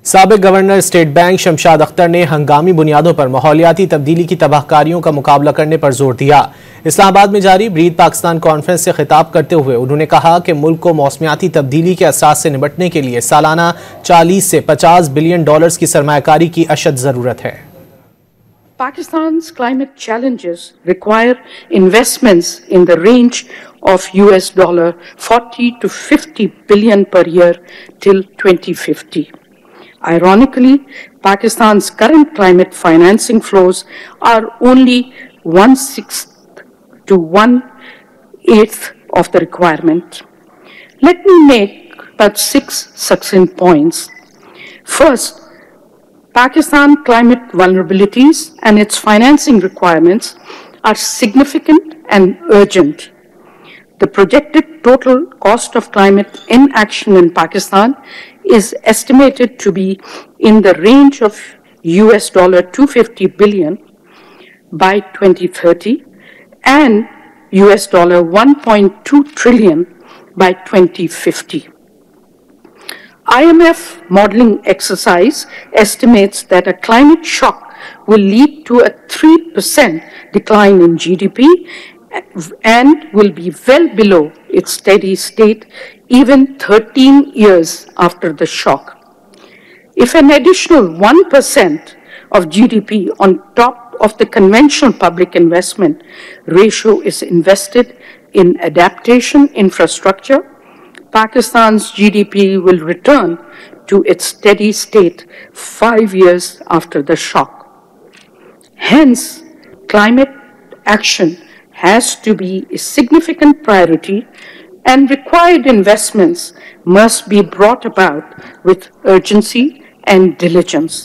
سابق governor state bank Shamshad Akhtar نے ہنگامی بنیادوں پر ماحولیاتی تبدیلی کی تباہ کاریوں کا مقابلہ کرنے پر زور دیا۔ اسلام آباد میں جاری بریڈ پاکستان کانفرنس سے خطاب کرتے ہوئے انہوں نے کہا کہ ملک کو موسمیاتی تبدیلی کے اثرات سے نمٹنے کے لیے سالانہ 40 سے 50 بلین ڈالرز کی سرمایہ کاری کی اشد ضرورت ہے۔ Pakistan's climate challenges require investments in the range of $40 to 50 billion per year till 2050. Ironically, Pakistan's current climate financing flows are only 1/6 to 1/8 of the requirement. Let me make about 6 succinct points. First, Pakistan climate vulnerabilities and its financing requirements are significant and urgent. The projected total cost of climate inaction in Pakistan is estimated to be in the range of $250 billion by 2030 and $1.2 trillion by 2050. IMF modeling exercise estimates that a climate shock will lead to a 3% decline in GDP and will be well below its steady state even 13 years after the shock. If an additional 1% of GDP on top of the conventional public investment ratio is invested in adaptation infrastructure, Pakistan's GDP will return to its steady state 5 years after the shock. Hence, climate action has to be a significant priority and required investments must be brought about with urgency and diligence.